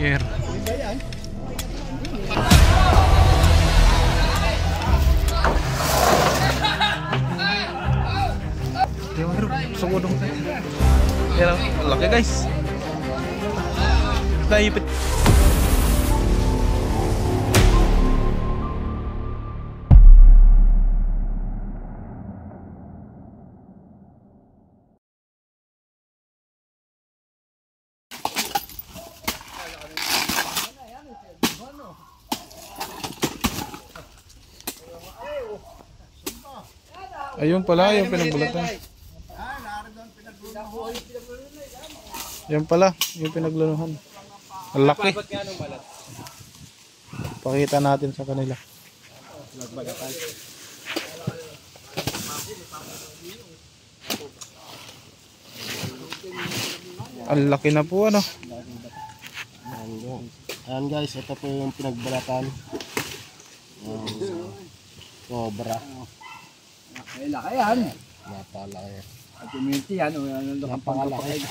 Here. Gusto ko dong tayo. Yan ang laki guys. Naipit. Ayun pala yung pinagbulatan. Yan pala yung pinaglunuhan. Ang laki. Pakita natin sa kanila. Ang laki na po ano. Ayan guys, ito po yung pinagbalatan. Cobra. Ay, laki yan. Napalaki. At community yan. Napakalaki.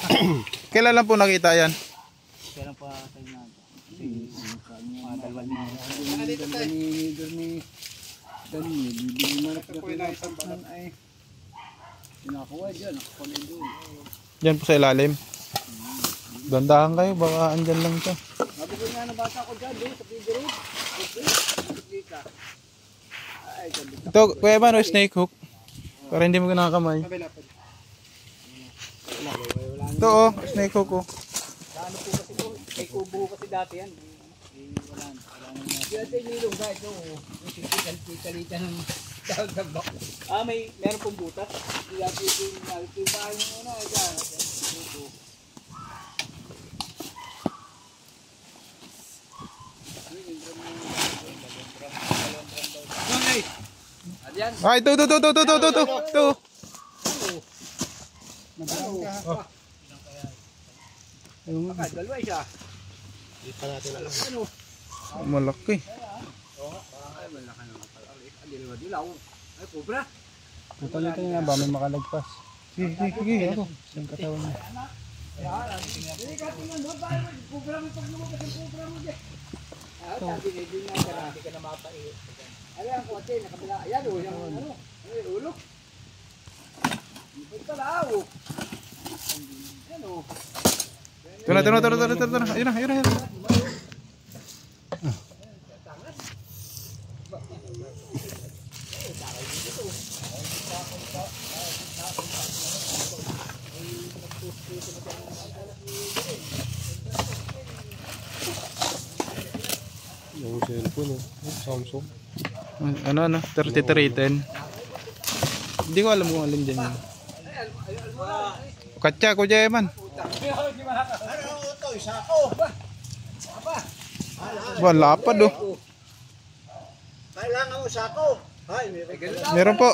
Kailan lang po nakita yan? Kailan pa tayo natin? Mga dalawang ni Dani. Bibili mo na pinapagpapaan ay pinakuha dyan. Nakakunin doon. Diyan po sa ilalim. Dandahan kayo, baka andyan lang siya. Sabi ko nga na bata ko dyan doon sa figure. Ito, kuya ba no, snake hook? Para hindi mo kinakamay. Ito oh, snake hook oh. Ano po kasi po? May kubo kasi dati yan. Wala na. Dati nilong guys. Yung sikikalita ng dagdag. Meron pong butas. Dati yung bahay mo na. Ay, ito. Dalawa siya. Malaki. Ay, kubra. Ito nga ba, may makalagpas. Sige, ako. Saan katawan niya? Kubra mo pag lumabas ang kubra mo dyan. Sabi na din nga, hindi ka na mapaiit. Ayan ang kote, nakabila. Ayan o, yung ano. Ay, ulo. Ito na o. Ayan o. Ito na. Ayun na. Yung cellphone Samsung. Ano, 3310. Hindi ko alam kung alin dyan yun. Katsa ko dyan man. Ba, lapad oh. Kailangan mo sako. Meron po.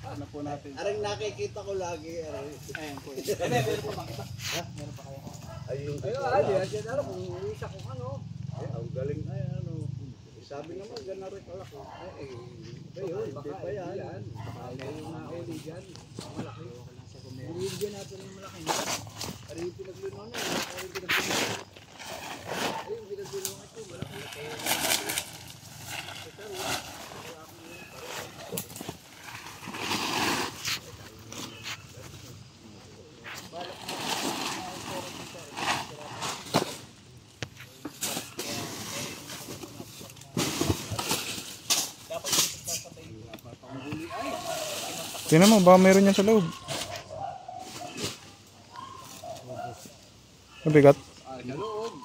Ano po natin? Arang nakikita ko lagi. Ayan po. Meron po makita. Meron pa kayo. Ayun, ano kung isa kung ano. Ang galing ay ano. Sabi naman gana rin pala ko. Ayun, hindi pa yan. Baka yung nauli dyan. Malaki. Bigyan natin yung malaki. Pero yung pinaglunuan na. Ayun, pinaglunuan ito. Malaki. Tingnan mo, baka meron yan sa loob. Mabigat. Sa loob.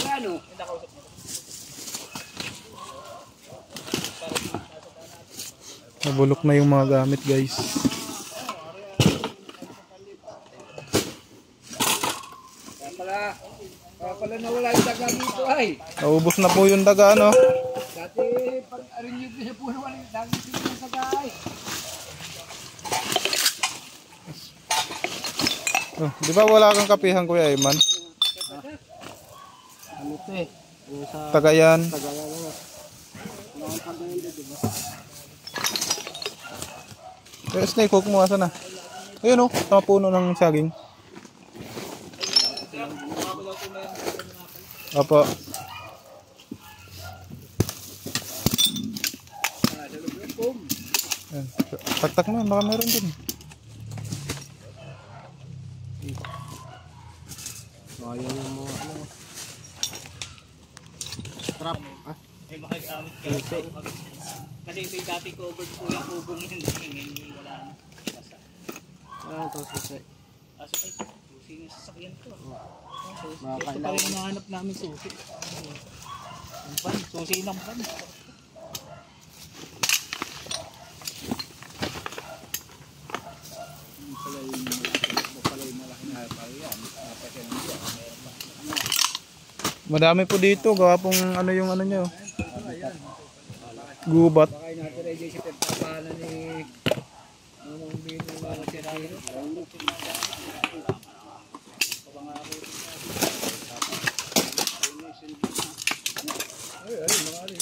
Ano? Nabulok na yung mga gamit guys. Kaya pala nawala yung daga dito ay. Naubos na po yung daga ano. Dati pag arinyog na po naman yung daga dito yung daga ay. Oh, di ba wala kang kapihan Kuya Ayman? Ano ito eh? Ano sa Tagayan. Tagayan na. Ang Tagayan dito, diba? Snake hook mo, asa na? Ayun oh, sa puno ng saging. Opo. Ayan. Taktak mo, baka meron din. Ayan yung mga ano. Trap. Ah? Eh, makagamit ka. Kasi ito yung dati covered po yung ubong yun. Hindi wala na. Basta. Ano ito susi? Kaso ay, susi yung sasakyan ko. Susi. Mga Ito pa kailangan. rin nahanap namin susi. Ang pan, susi ng pan. Madami po dito, gawa pong ano yung ano nyo. Gubat. Baka natin ay si Pagpapanan ni Mamang Bino mga sirino. Ay, mga ali.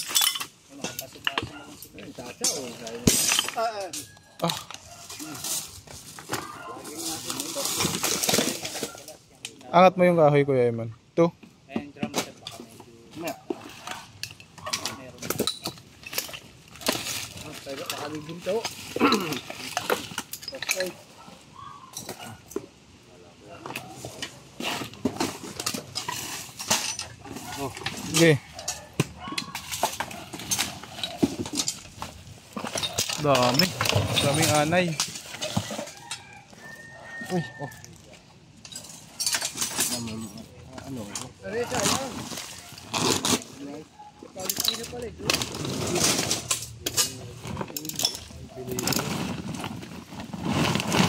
Ay, tata o. Ah. Angat mo yung kahoy, Kuya Eman. Ito. Ayan, drum set baka medyo. Meron. Tayo pakalibinto. Okay. Sige. Dami. Daming anay. Uy, oh. Ano? Reza, yan. Palestina pala ito.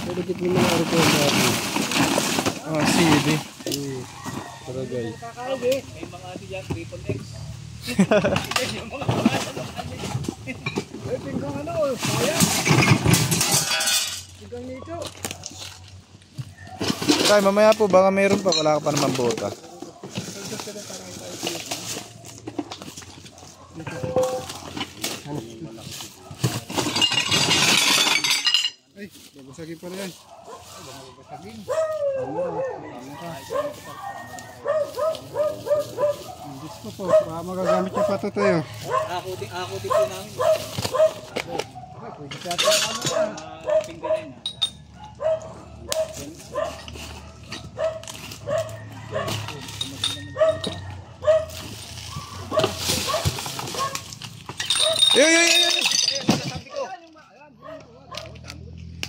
Pero dito yung mga record natin. Ah, CD. Taragay. May mga ano yan, triple X. Yung mga Ay, tingkang ano, sayang. Tingkang nito. Tay, mamaya po, baka mayroon pa. Wala ka pa naman bota. Ay, babasagin pa na yan. Babasagin. Diyos ko po, baka magagamit niyo pa ito tayo. ako din po namin. Ay, pwede sa atin ano yan. Pingganin ha.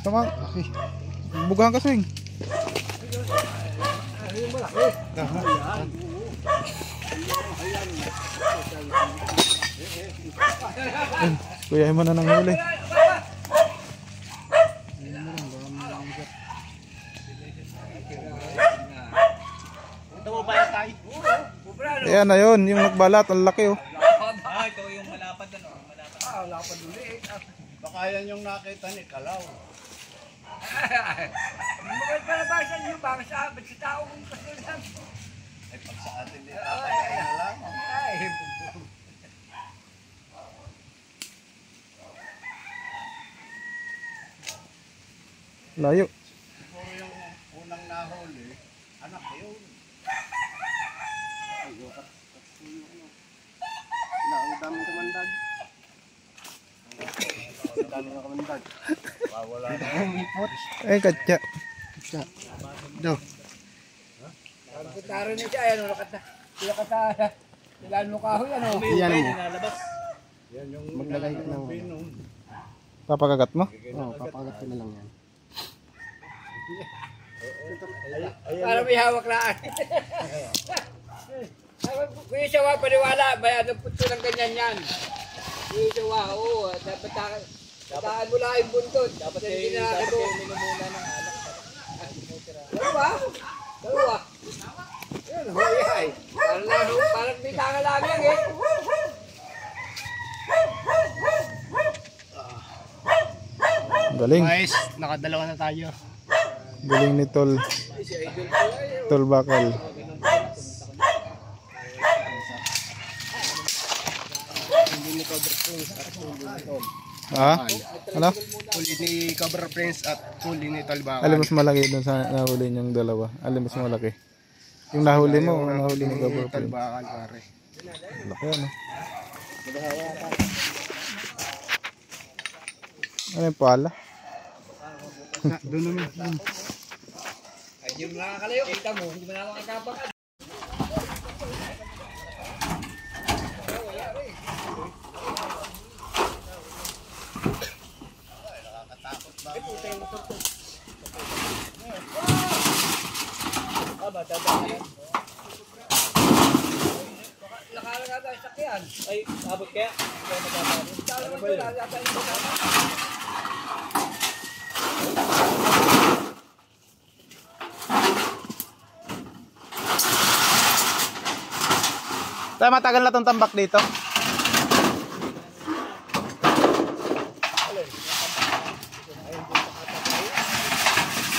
Tama. Okay. Bugahan ka, Swing. Kuya mo na nang huli. Ito mo ba yung tayo? Ayan na yun, yung nagbalat, ang laki oh. Ah, ito yung malapad ano. Malapad. Ah, lapad ulit. Baka yan yung nakita ni Kalaw. Magod pa na ba sa inyo? Baka sa tao kong kasulan. Ay, pag sa atin din. Ay, alam. Ay, Layo. siguro yung unang nahuli, anak yun. Ang daming kamandag. Ang daming kamandag. Wala na yung ipot. Ay, katya. Do. Ang putaro niya siya, ano, nakata. Sila kata, sila ano kahoy, ano. Yan mo. Nalabas. Yan yung maglagay ka ng Papakagat mo? Oo, papagat ko na lang yan. Para may hawak na. Kuya Sawa, paniwala. May ano puto ng ganyan yan. Kuya Sawa, oo. Dapat takaan mo lang yung buntot. Dapat Hindi kayo na minumuna ng alak. Dalawa? Dalawa? Yun, hoy ay. Parang may tanga lang yan eh. Galing. Guys, nakadalawa na tayo. Galing ni Tol. Tol Bakal. ni Cobra Prince at huli ni Tol. Ano? Huli ni Cobra Prince at huli ni Tol Bakal. Alin mas malaki doon sa nahuli niyong dalawa? Alin mas malaki? Yung nahuli mo o nahuli ni Cobra Tol Prince? Bakal, pare. Laki ano? Ano yung pala? Doon naman. Ay, yung nakakalayo, kita mo, hindi mo na makakapakan. Nakalang ata yung sakyan. Ay, abot kaya? Kaya magkakaroon. Talo mo ito, ata yung kasama. Tayo matagal na tong tambak dito.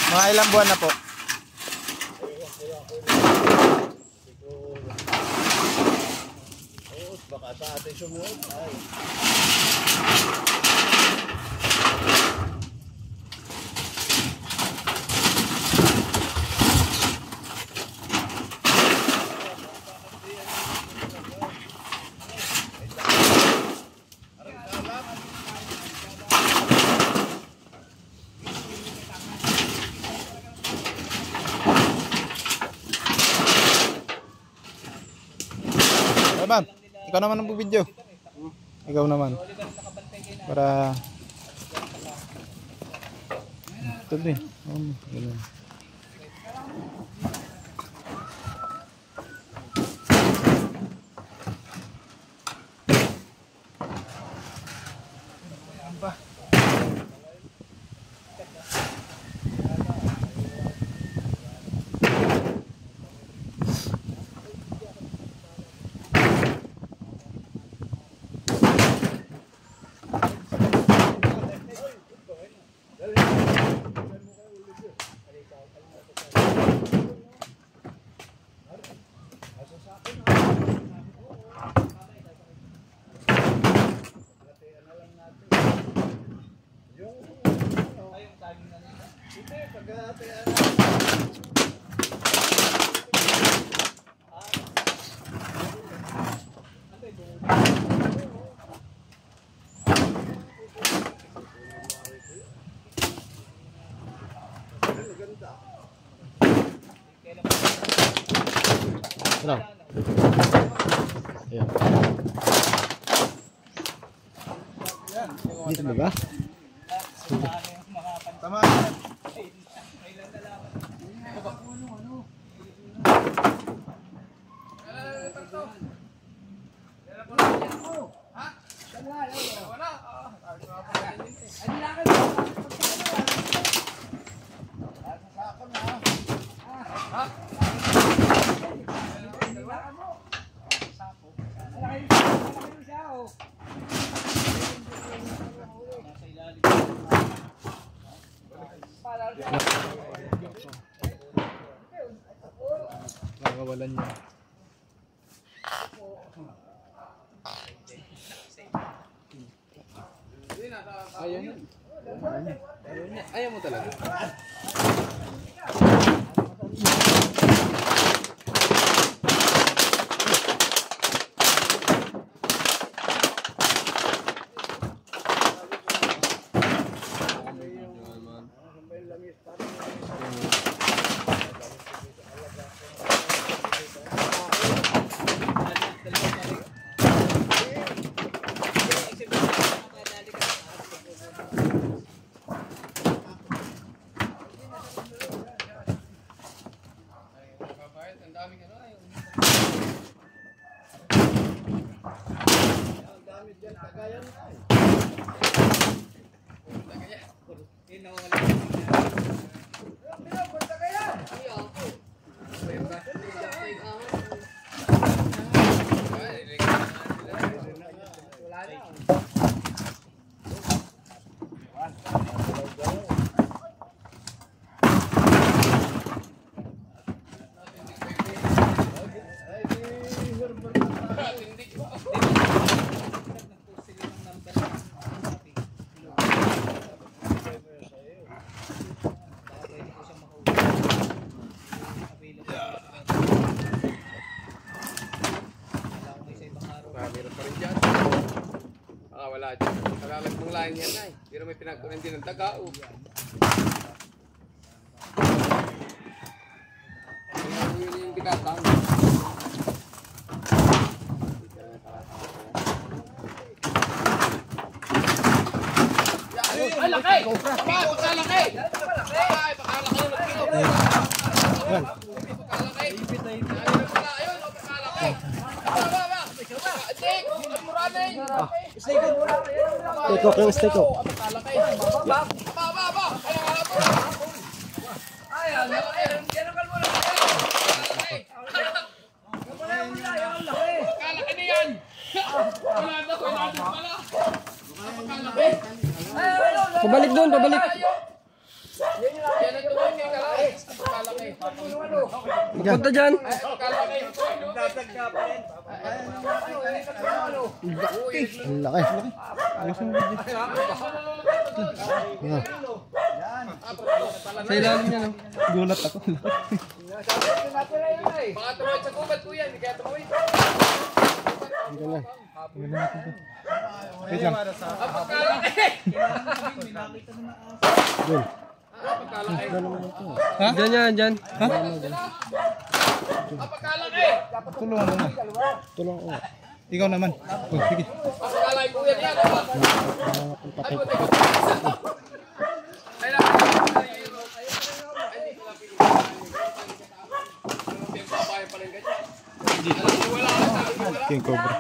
Mga ilang buwan na po? Baka sa atin sumunod. Ay. Ma'am, ikaw naman ang video. Ikaw naman. Para ito din. Ganun. Hello. Ayan. Dito ba? Tama. Nakawalan niya. Ayaw mo talaga. wala dyan. Kalalag mong lain yan ay. Pero may pinagkunan din ng taga. Yun yung binatang. Ay, laki! Pakalaki! Ay, pakalaki! Steak ko, yung steak ko. Pabalik doon, pabalik. Punta dyan. Ang laki. Sa ilalim niya, no? Gulat ako. Baka tumawid sa gubat po yan, hindi kaya tumawid. Wait lang. Doon. Ha? Dyan yan, dyan. Ha? Tulungan mo na. Tulong ko. Ikaw naman. Oh, sige. Pakalay po yan yan. King Cobra.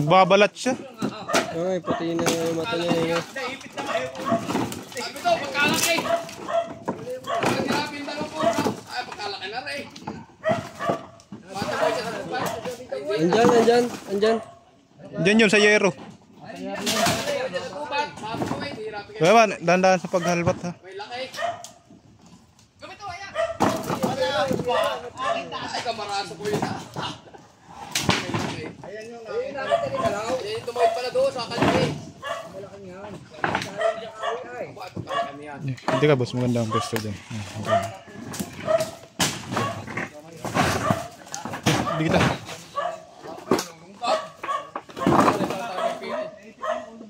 Babalat siya. Ay, pati na yung mata niya. Sabi to, pagkalaki. Pag nilapinta ng pura, ay pagkalaki na rin. Matabay siya sa gubat. Andyan, andyan, andyan. Diyan yun sa yero. Kaya ba, dahan-dahan sa paghalbat ha. May laki. Gamito, ayan. Ay, kamaraso ko yun. Ayan yung ayan, tumawid pala doon sa kalye. Hindi ka boss, maganda ang pwesto dyan. Okay. Hindi kita.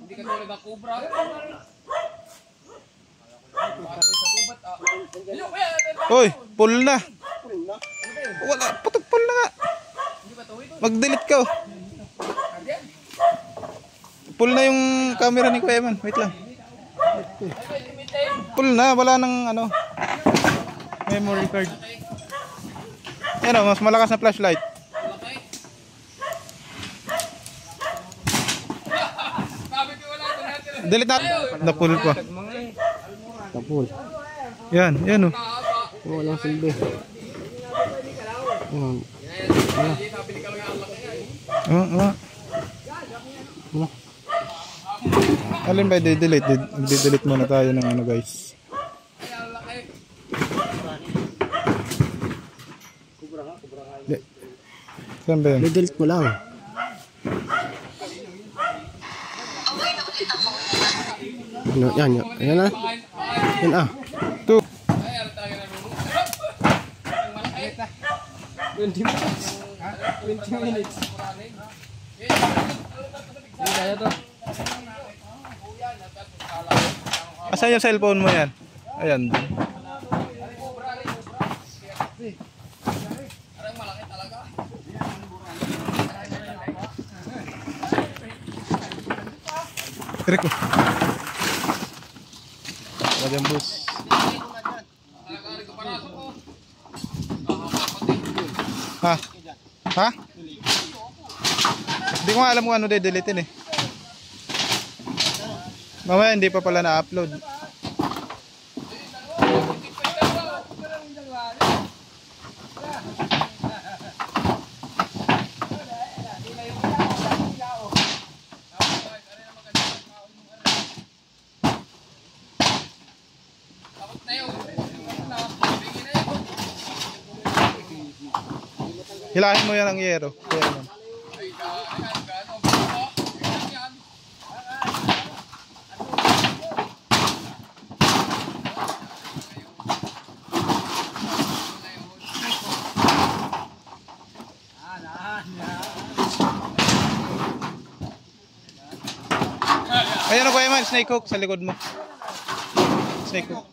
Hindi ka tulad ng kubra. Hoy, pull na. Wala, putok pull na nga. Mag-delete ka. Pull na yung camera ni Kuya Eman. Wait lang. Pull na, wala nang ano memory card. Yan o, mas malakas na flashlight. Delete na. Na-pull pa. Tapol. Yan, yan o. Walang silbi. Alin ba i-delete? I-delete muna tayo ng ano guys. Saan ba yun? I-delete mo lang. Ano, yan, yan. Ayan na. Yan ah. 2. 20 minutes. 20 minutes. Hindi kaya to. Asan yung cellphone mo yan? Ayan. Triko. Walang bus. Ha? Ha? Hindi ko nga alam kung ano de-deletein eh. Mamaya hindi pa pala na-upload. Hilahin mo yan ang yero. Yan. Ayan o Kuya Man, snake hook sa likod mo. Snake hook.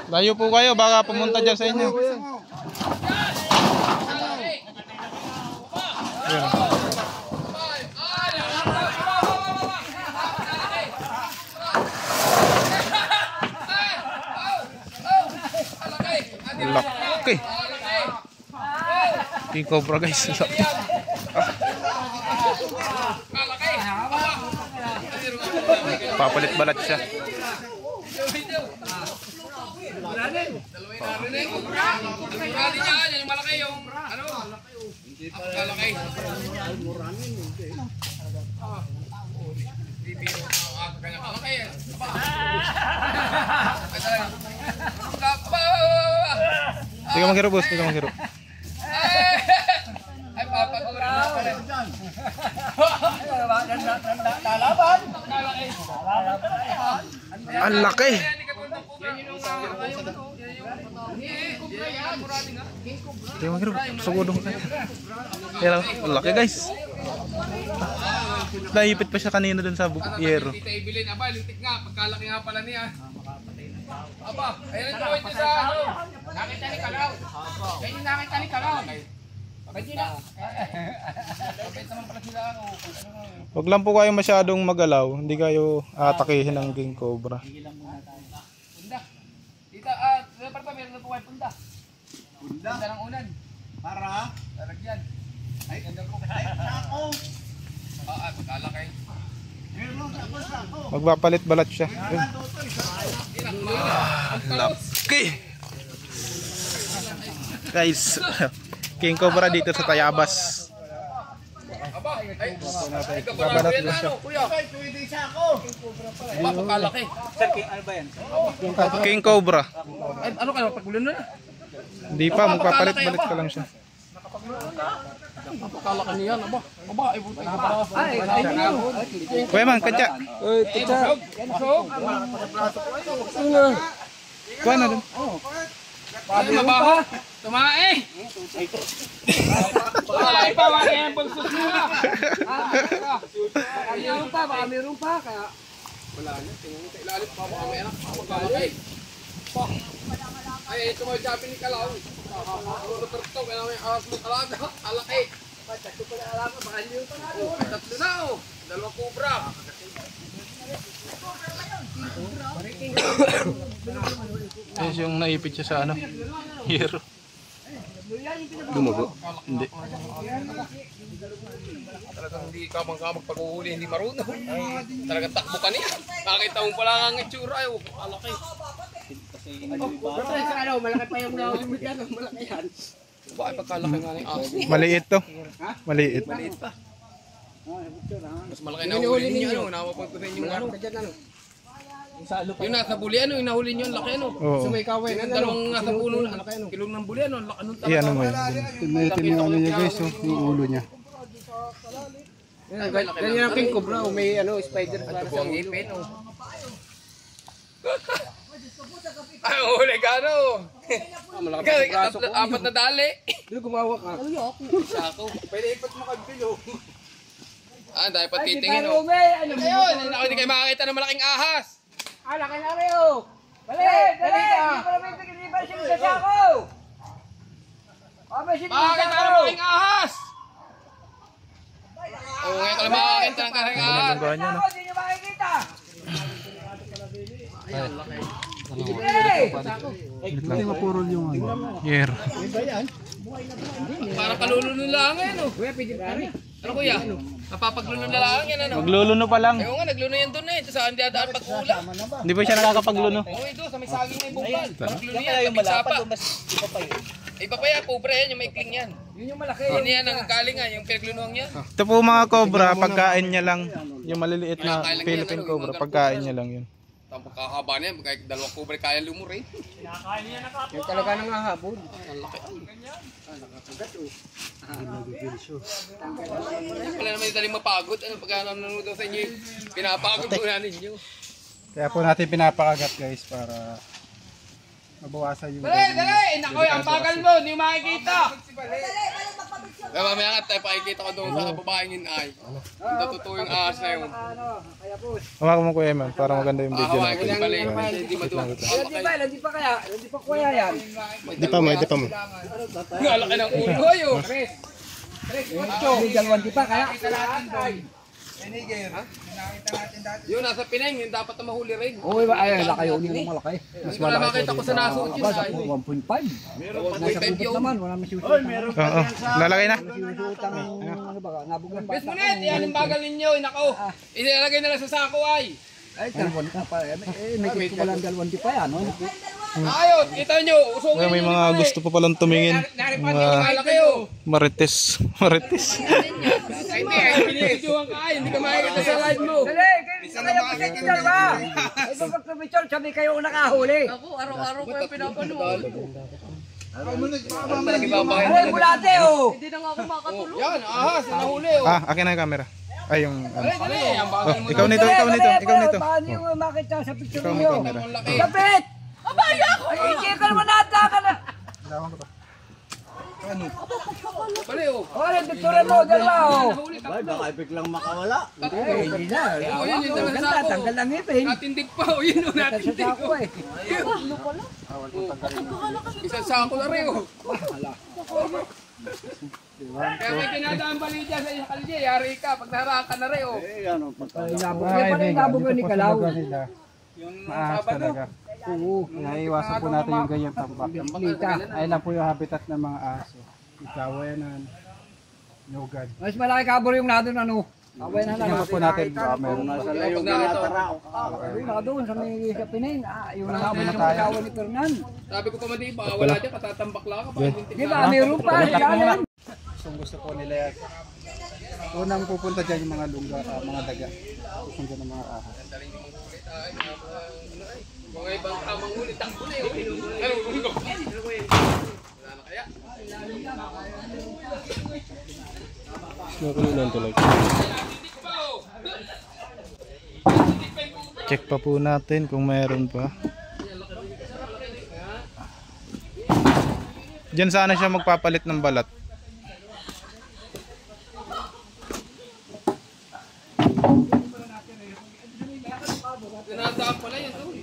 Layo po kayo, baka pumunta dyan sa inyo. Ayan. Laki. King Cobra guys. Laki. Papalit balat siya. Hindi ka maghiro boss, hindi ka maghiro. Ay, papagurang Ang laki. Hindi ka maghiro, sugod mo kayo. Yan, ang laki guys. Nahipit pa siya kanina dun sa yero. Tita Evelyn, aba, lintik nga, pagkalaki nga pala niya. Aba, ayun ito ito sa ano. Nakita ni Kalaw. Kaya yung nakita ni Kalaw. Pwede na. Pwede naman pala sila ano. Huwag lang po kayo masyadong magalaw. Hindi kayo atakihin ng King Cobra. Punda. Tita, dapat pa meron na po kayo punda. Punda ng unan. Para? Talagyan. Ay, ganda po. Ay, ako. Pagkalaki. Magpapalit balat siya. Laki! Guys, King Cobra dito sa Tayabas. Aba, ay, Babalat mo siya. kuya. Aba, pagkalaki. Sir, ano ba yan? King Cobra. Ay, ano kayo, pagulon na? Hindi pa, magpapalit-balit ka lang siya. Pagkalaki niyan, aba. Aba, ay buti ka pa. Ay, Kuya Man, katya. Kuha na dun. mabaho. Tumae. Ay, pa, wala yan pagsusura. Meron pa, kaya. Wala na, tingnan mo sa ilalim pa, baka may anak, pagkalaki. Ay, ito mo yung sabi ni Kalaw. Ito, kaya may aras mo talaga, alaki. Tatlo pa na alam, baka hindi pa na. Tatlo na, dalawang Cobra. Ayos yung naipit siya sa ano, hero. Dumago? Hindi. Talagang hindi ka pag-uhuli, hindi marunong. Talagang takbo ka niya. Nakita mo pala ang itsura, ay, alaki. Malaki pa yung nahuli yan, malaki yan. Bakit pagkalaki nga ng aso? Maliit to. Maliit. Maliit pa. Mas malaki na huli ninyo, ano? Nawapag ko sa inyo ano? Yung nasa buli, ano? Yung nahuli nyo, ang laki, ano? Oo. Yung dalawang nasa puno, kilong ng buli, ano? Ang laki nung Iyan mo yun. Tignan yung ano niya guys, oh, yung ulo niya. Ganyan ang King Cobra, may ano, spider para sa ngipin, oh. Ay, huli ka, ano? Apat na dali. Dito gumawa ka. Isa ako. Pwede ipat mo kagpilo. Dahil pa titingin, oh. Ayun, hindi kayo makakita ng malaking ahas. Laki na rin oh! Bali! Dali! Hindi ko naman pinag-iban siya sa ako! Makakita ng malaking ahas! Oo, ngayon ka lang makakita ng malaking ahas. Hindi nyo makikita! Hindi mapurol yung ano. Hero. Parang kalulunod lang yan, oh. Ano kuya? Napapagluno na lang yan, ano? Magluluno pa lang. Ayaw nga, nagluno yan doon eh. Saan dadaan pag-ula? Hindi pa siya nakakapagluno. Oo, ito, sa may saging na ibungkal. Pagluno yan, yung malapad. Iba pa yan, pobre yan, yung maikling yan. Yun yung malaki. Yun yan, ang galing nga, yung pinaglunuang yan. Ito po mga cobra, pagkain niya lang. Yung maliliit na Philippine cobra, pagkain niya lang yun. Ang pagkakaba niya, kahit dalawang kubre kaya lumuri. Yung talaga nang hahabol. Ang laki. Wala naman yung daling mapagod. Ano pagka nanonood daw sa inyo, pinapagod ko na ninyo. Kaya po natin pinapakagat guys para mabawasan yung Dali! Naku, ang bagal mo, hindi mo makikita. Kaya mamaya nga tayo pakikita ko doon sa babaeng yun ay. Hindi totoo yung ahas na yun. Hawakan mo Kuya Eman para maganda yung video Hawakan ko natin. yung bali. Hindi maduwa. Hindi pa kuya yan. Di pa mo, di pa mo. Ang laki ng ulo. Ayo. Hindi dalawang di pa kaya. Yun, nasa Pineng, yun dapat na mahuli rin. Oo, ay laki yun yung malaki. Mas malaki. Nakita ko sa nasuot yun ay. 1.5. Nasa bubot naman, wala masyusot. Oo, lalagay na. Masyusot ano ba, nabuglan pa. Bes mo net, yan ang bagal ninyo. Nako, ilalagay na lang sa sako ay. Ay, dalawang ka pa. May kit ko lang dalawang di pa yan. Ayot, kita nyo, usungin Kaya may mga gusto pa palang tumingin. Naripan nyo, malaki yun. Marites. Marites. Ay, hindi, ay, pinipidyohan ka ay. Hindi ka makikita sa live mo. Dali, kayo mag-picture ba? Ay, mag-picture, sabi kayo nakahuli. Ako, araw-araw ko yung pinapanood. Ay, bulate oh. Hindi na nga ako makatulog. Yan, ahas, nahuli oh. Akin na yung camera. Ay, yung ano. Dali, ang bagal mo Ikaw nito, ikaw nito, ikaw nito. Paano yung makita sa picture Ikaw may niyo? camera. Lapit! Abaya ako! Ay, hindi ka naman nata ka na. Bali oh. Oh, picture mo, dalawa oh. Hindi na. Oh, yun yung dala sa Ganda, sako. tanggal lang ipin. Natindig pa oh, yun oh, Sa natindig sako oh. eh. Isang sako na rin oh. Kaya may kinadaan bali dyan sa isang kalye, yari ka, pag naharakan na rin oh. Kaya pa rin nabungan ni Kalaw. Yung maahas Sabado. talaga. Oo. Naiiwasan po natin yung ganyang tambak. Lita. Ayun lang po yung habitat ng mga aso. Ikawayanan, nyugad. Mas malaki kabor yung nado na no. Abay na Tingnan po natin baka meron pa. Pag nakita, Ay, doon sa may sa Pinain. Yung nakabot yung kasawa ni Fernan. sabi ko pa man di pa, wala dyan, katatambak lang ka. Di ba, mayroon pa. Ilalim. Kung gusto po nila yan. Unang pupunta dyan yung mga lungga, mga daga. Pupunta ng mga ahas. Mga ibang tamang ulit, takbo na yun. Ano, ulo? Wala na kaya? Nakulunan tuloy. Check pa po natin kung mayroon pa. Diyan sana siya magpapalit ng balat. Tinataak pala yun doon.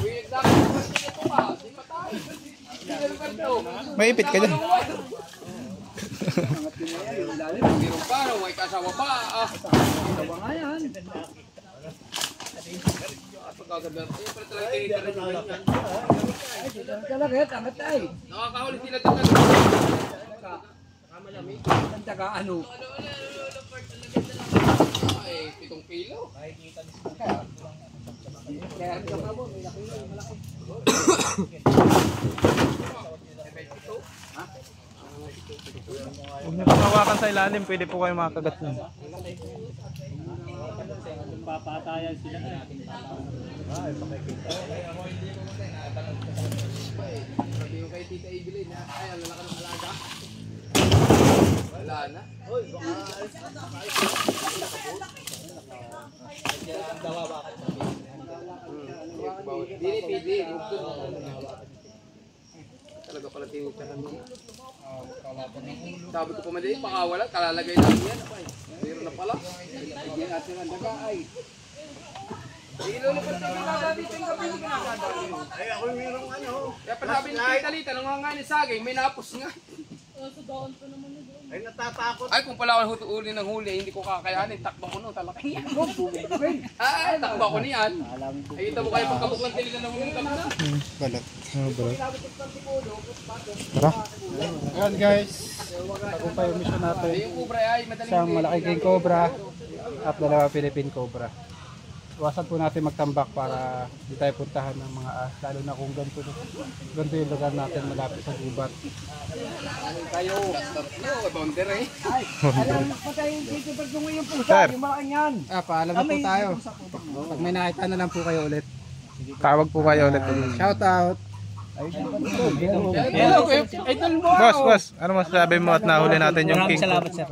Uy, nagdakit ko kasi ito ka. Di pa tayo. Maipit ka dyan. Meron pa, no? May kasawa pa. Tawa nga yan. Pagkagabi. Ayun pala talaga tinita na yung ganyan. Ay, dito na talaga. Tangat ay. Nakakahuli sila tagal. Ang taga ano. Ay, 7 kilo. Kaya ang kamabo, may nakilo, malaki. Huwag niyo pong hawakan sa ilalim, pwede po kayo makagat niyo. Sabi yung kay Tita Evelyn, ay, ang lalaki ng alaga. Wala na. Dili, pidi. Talaga pala tinitahan mo. Sabi ko pa madali, pakawala, kalalagay lang yan. Meron na pala. Hindi natin ang daga ay. Ilulupat na yung dito yung gabi yung ginagawa. Ay, ako mayroong ano. Kaya pa sabi ni Tita Lita, nung nga ni Sagay, may napos nga. Ay, natatakot. Ay, kung pala ako huli ng huli, hindi ko kakayanin. Takba ko no, talaki yan. Ay, takba ko niyan. Ay, ito mo kayo pagkabuklang tili na umungkam na. Balat. Balat. Tara. Ayan guys, tagumpay yung mission natin. Ay, yung kubra ay, madaling Isang malaking king cobra at dalawa Philippine cobra. Iwasan po natin magtambak para di tayo puntahan ng mga ahas, lalo na kung ganito yung lugar natin malapit sa gubat. kayo. Tatlo, bonder eh. Ay, alam, patay dito tatlong yung pusa, Sir. yung malaking yan. Paalam na po tayo. Pag may nakita na lang po kayo ulit. Tawag po kayo ulit. Shout out. Boss, ano masasabi mo at nahuli natin yung Maraming king? salamat sir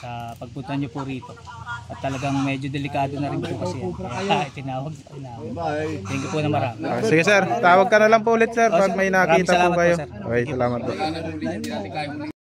sa pagpunta niyo po rito. At talagang medyo delikado na rin po kasi yan. Kaya tinawag. Thank you po na marami. Sige sir, tawag ka na lang po ulit sir pag may nakita Maraming po salamat kayo. po, sir. Okay, salamat po. Wala na ulit, hindi natin kaya